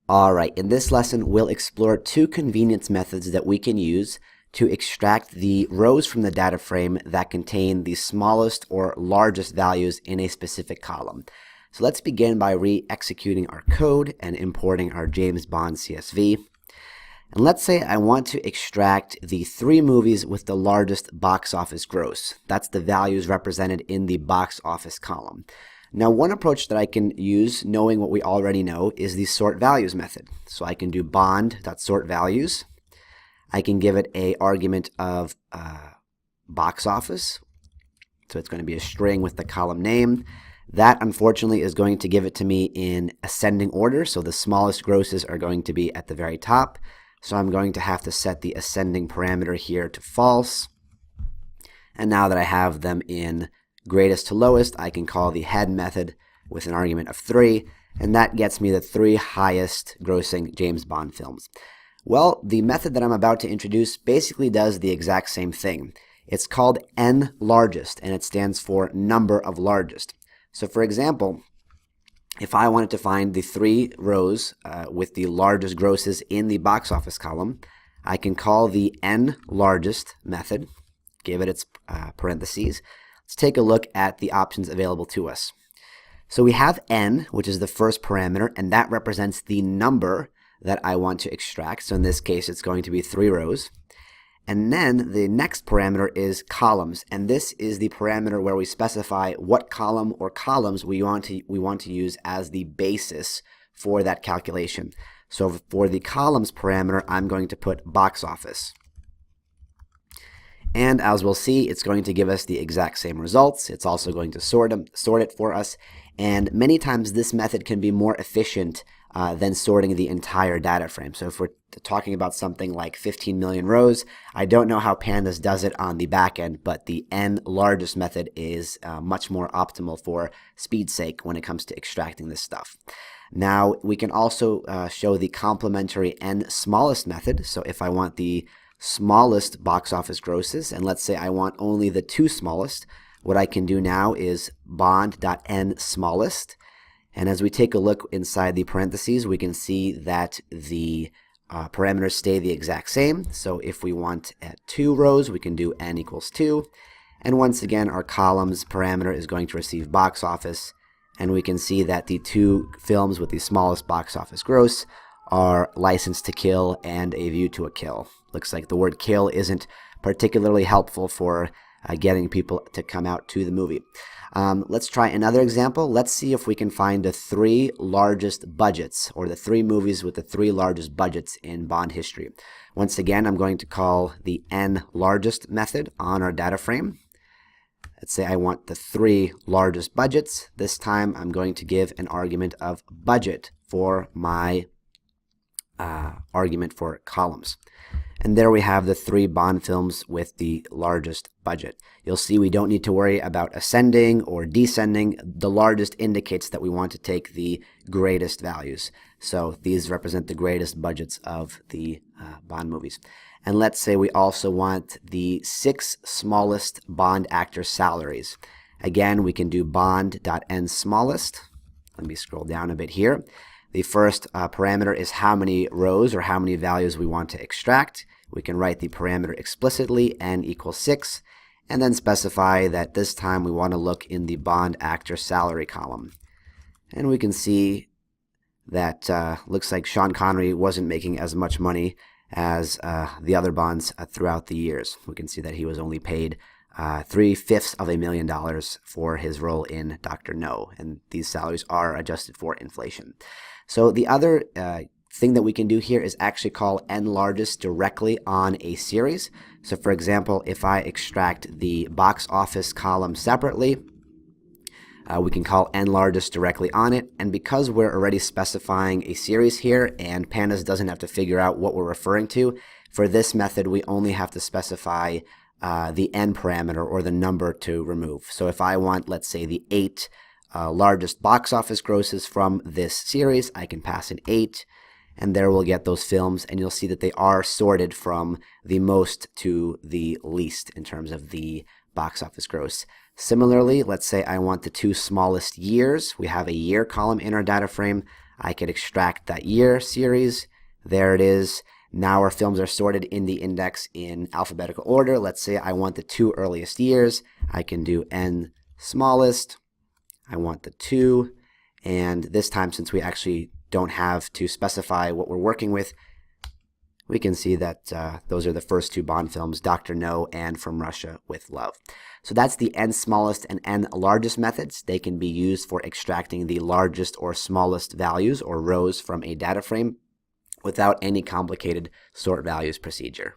Alright, in this lesson we'll explore two convenience methods that we can use to extract the rows from the data frame that contain the smallest or largest values in a specific column. So let's begin by re-executing our code and importing our James Bond CSV. And let's say I want to extract the 3 movies with the largest box office gross. That's the values represented in the box office column. Now, one approach that I can use, knowing what we already know, is the sort values method. So I can do bond.sortValues. I can give it an argument of box office. So it's going to be a string with the column name. That, unfortunately, is going to give it to me in ascending order. So the smallest grosses are going to be at the very top. So I'm going to have to set the ascending parameter here to false. And now that I have them in greatest to lowest, I can call the head method with an argument of 3, and that gets me the 3 highest grossing James Bond films. Well, the method that I'm about to introduce basically does the exact same thing. It's called nlargest, and it stands for number of largest. So for example, if I wanted to find the 3 rows with the largest grosses in the box office column, I can call the nlargest method, give it its parentheses. Let's take a look at the options available to us. So we have n, which is the first parameter, and that represents the number that I want to extract. So in this case, it's going to be 3 rows. And then the next parameter is columns, and this is the parameter where we specify what column or columns we want to use as the basis for that calculation. So for the columns parameter, I'm going to put box office. And as we'll see, it's going to give us the exact same results. It's also going to sort it for us. And many times this method can be more efficient than sorting the entire data frame. So if we're talking about something like 15 million rows, I don't know how Pandas does it on the back end, but the nlargest method is much more optimal for speed's sake when it comes to extracting this stuff. Now, we can also show the complementary nsmallest method. So if I want the smallest box office grosses, and let's say I want only the 2 smallest, what I can do now is bond.nsmallest. And as we take a look inside the parentheses, we can see that the parameters stay the exact same. So if we want at 2 rows, we can do n equals 2. And once again, our columns parameter is going to receive box office. And we can see that the 2 films with the smallest box office gross are License to Kill and A View to a Kill. Looks like the word kill isn't particularly helpful for getting people to come out to the movie. Let's try another example. Let's see if we can find the 3 largest budgets, or the 3 movies with the 3 largest budgets in Bond history. Once again, I'm going to call the nlargest method on our data frame. Let's say I want the 3 largest budgets. This time I'm going to give an argument of budget for my argument for columns. And there we have the 3 Bond films with the largest budget. You'll see we don't need to worry about ascending or descending. The largest indicates that we want to take the greatest values. So these represent the greatest budgets of the Bond movies. And let's say we also want the 6 smallest Bond actors' salaries. Again, we can do bond.nsmallest. Let me scroll down a bit here. The first parameter is how many rows or how many values we want to extract. We can write the parameter explicitly, n equals 6, and then specify that this time we want to look in the Bond actor salary column. And we can see that looks like Sean Connery wasn't making as much money as the other Bonds throughout the years. We can see that he was only paid $750,000 for his role in Dr. No, and these salaries are adjusted for inflation. So the other thing that we can do here is actually call nlargest directly on a series. So for example, if I extract the box office column separately, we can call nlargest directly on it. And because we're already specifying a series here and Pandas doesn't have to figure out what we're referring to, for this method we only have to specify the n parameter, or the number to remove. So if I want, let's say, the 8 largest box office grosses from this series, I can pass in 8, and there we'll get those films, and you'll see that they are sorted from the most to the least in terms of the box office gross. Similarly, let's say I want the 2 smallest years. We have a year column in our data frame. I could extract that year series. There it is. Now our films are sorted in the index in alphabetical order. Let's say I want the 2 earliest years. I can do nsmallest. I want the 2. And this time, since we actually don't have to specify what we're working with, we can see that those are the first 2 Bond films, Dr. No and From Russia with Love. So that's the nsmallest and nlargest methods. They can be used for extracting the largest or smallest values or rows from a data frame without any complicated sort values procedure.